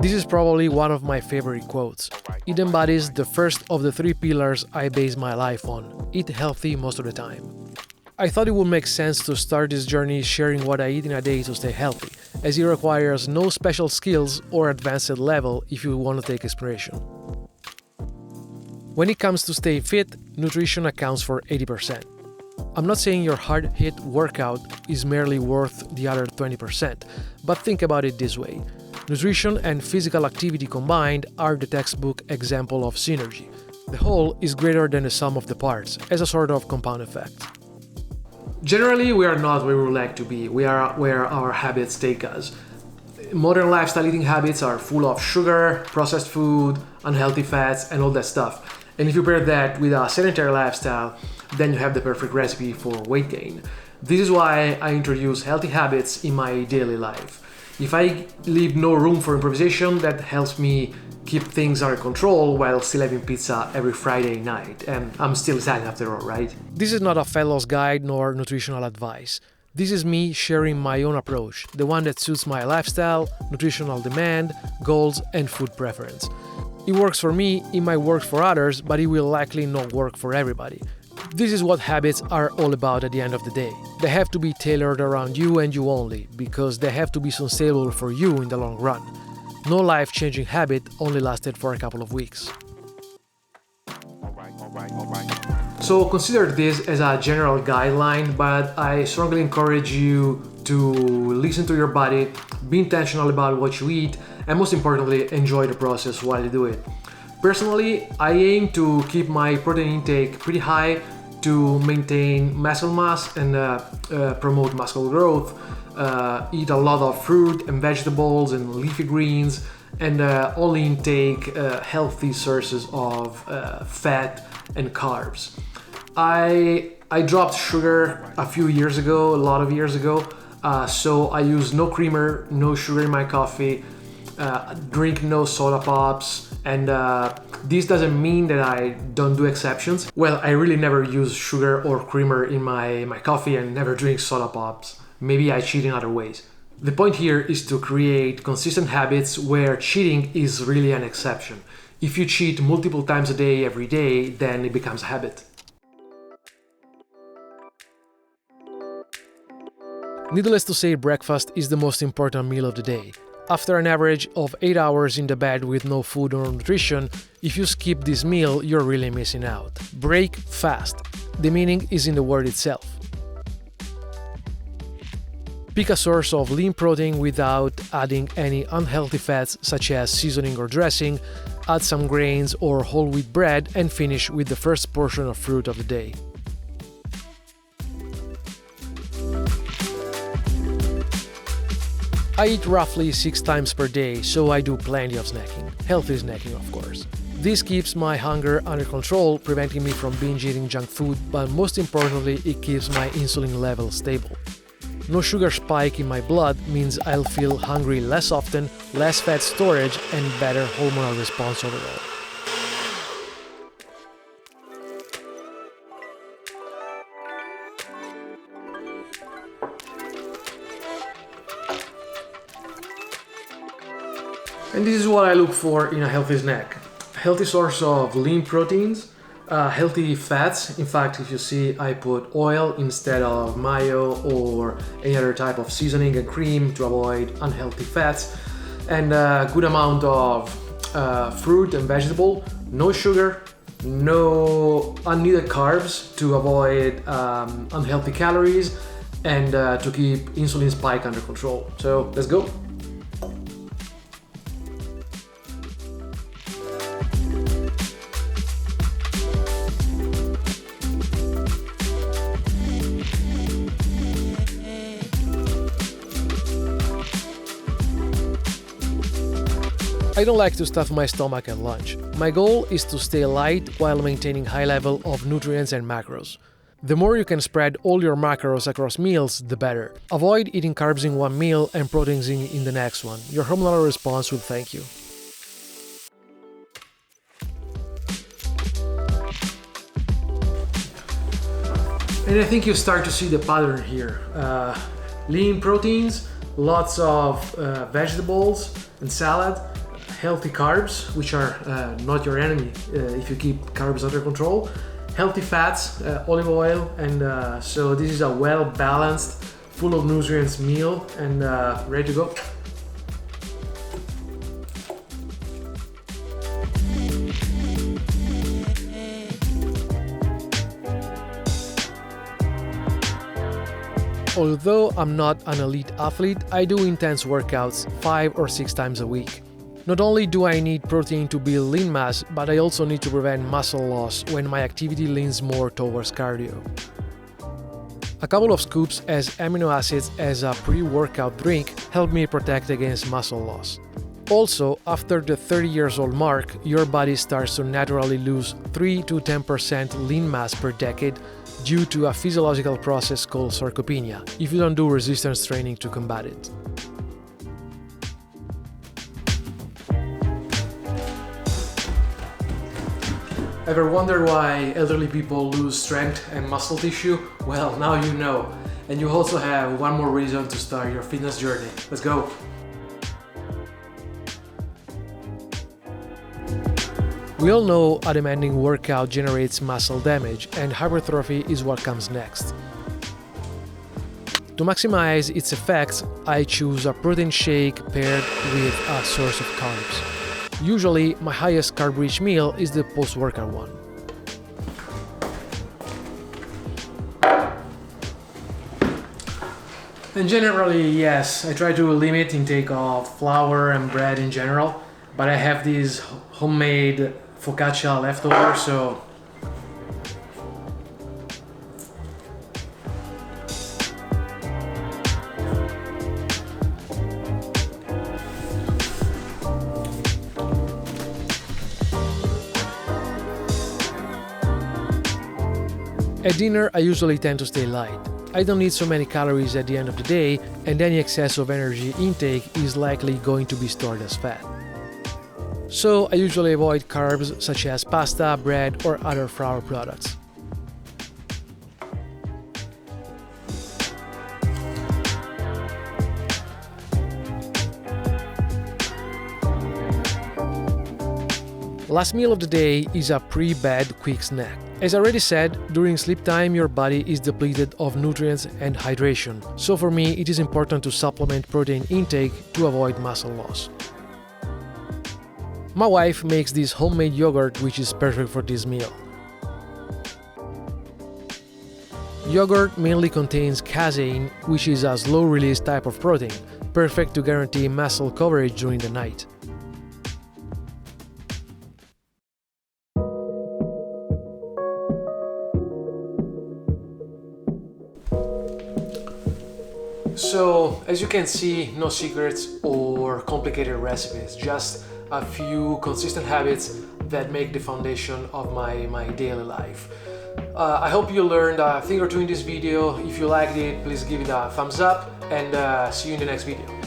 This is probably one of my favorite quotes. It embodies the first of the 3 pillars I base my life on: eat healthy most of the time. I thought it would make sense to start this journey sharing what I eat in a day to stay healthy, as it requires no special skills or advanced level if you want to take inspiration. When it comes to staying fit, nutrition accounts for 80%. I'm not saying your hard-hit workout is merely worth the other 20%, but think about it this way. Nutrition and physical activity combined are the textbook example of synergy. The whole is greater than the sum of the parts, as a sort of compound effect. Generally, we are not where we would like to be. We are where our habits take us. Modern lifestyle eating habits are full of sugar, processed food, unhealthy fats, and all that stuff. And if you pair that with a sedentary lifestyle, then you have the perfect recipe for weight gain. This is why I introduce healthy habits in my daily life. If I leave no room for improvisation, that helps me keep things under control while still having pizza every Friday night. And I'm still Italian after all, right? This is not a fellow's guide nor nutritional advice. This is me sharing my own approach, the one that suits my lifestyle, nutritional demand, goals, and food preference. It works for me, it might work for others, but it will likely not work for everybody. This is what habits are all about at the end of the day. They have to be tailored around you and you only, because they have to be sustainable for you in the long run. No life-changing habit only lasted for a couple of weeks. So consider this as a general guideline, but I strongly encourage you to listen to your body, be intentional about what you eat, and most importantly, enjoy the process while you do it. Personally, I aim to keep my protein intake pretty high to maintain muscle mass and promote muscle growth, eat a lot of fruit and vegetables and leafy greens, and only intake healthy sources of fat and carbs. I dropped sugar a few years ago, a lot of years ago, so I use no creamer, no sugar in my coffee, drink no soda pops, and this doesn't mean that I don't do exceptions. Well, I really never use sugar or creamer in my coffee and never drink soda pops. Maybe I cheat in other ways. The point here is to create consistent habits where cheating is really an exception. If you cheat multiple times a day, every day, then it becomes a habit. Needless to say, breakfast is the most important meal of the day. After an average of 8 hours in the bed with no food or nutrition, if you skip this meal, you're really missing out. Break fast. The meaning is in the word itself. Pick a source of lean protein without adding any unhealthy fats such as seasoning or dressing, add some grains or whole wheat bread, and finish with the first portion of fruit of the day. I eat roughly 6 times per day, so I do plenty of snacking. Healthy snacking, of course. This keeps my hunger under control, preventing me from binge eating junk food, but most importantly, it keeps my insulin level stable. No sugar spike in my blood means I'll feel hungry less often, less fat storage, and better hormonal response overall. And this is what I look for in a healthy snack. Healthy source of lean proteins, healthy fats. In fact, if you see, I put oil instead of mayo or any other type of seasoning and cream to avoid unhealthy fats. And a good amount of fruit and vegetable, no sugar, no unneeded carbs to avoid unhealthy calories, and to keep insulin spike under control. So let's go. I don't like to stuff my stomach at lunch. My goal is to stay light while maintaining high level of nutrients and macros. The more you can spread all your macros across meals, the better. Avoid eating carbs in one meal and proteins in the next one. Your hormonal response will thank you. And I think you start to see the pattern here. Lean proteins, lots of vegetables and salad, healthy carbs, which are not your enemy if you keep carbs under control, healthy fats, olive oil, and so this is a well-balanced, full of nutrients meal, and ready to go. Although I'm not an elite athlete, I do intense workouts 5 or 6 times a week. Not only do I need protein to build lean mass, but I also need to prevent muscle loss when my activity leans more towards cardio. A couple of scoops as amino acids as a pre-workout drink help me protect against muscle loss. Also, after the 30 years old mark, your body starts to naturally lose 3 to 10% lean mass per decade due to a physiological process called sarcopenia, if you don't do resistance training to combat it. Ever wonder why elderly people lose strength and muscle tissue? Well, now you know. And you also have one more reason to start your fitness journey. Let's go! We all know a demanding workout generates muscle damage, and hypertrophy is what comes next. To maximize its effects, I choose a protein shake paired with a source of carbs. Usually, my highest carb-rich meal is the post-workout one. And generally, yes, I try to limit intake of flour and bread in general, but I have these homemade focaccia leftover, so at dinner I usually tend to stay light. I don't need so many calories at the end of the day, and any excess of energy intake is likely going to be stored as fat. So I usually avoid carbs such as pasta, bread, or other flour products. Last meal of the day is a pre-bed quick snack. As I already said, during sleep time your body is depleted of nutrients and hydration, so for me it is important to supplement protein intake to avoid muscle loss. My wife makes this homemade yogurt which is perfect for this meal. Yogurt mainly contains casein, which is a slow-release type of protein, perfect to guarantee muscle coverage during the night. So, as you can see, no secrets or complicated recipes, just a few consistent habits that make the foundation of my daily life. I hope you learned a thing or two in this video. If you liked it, please give it a thumbs up, and see you in the next video.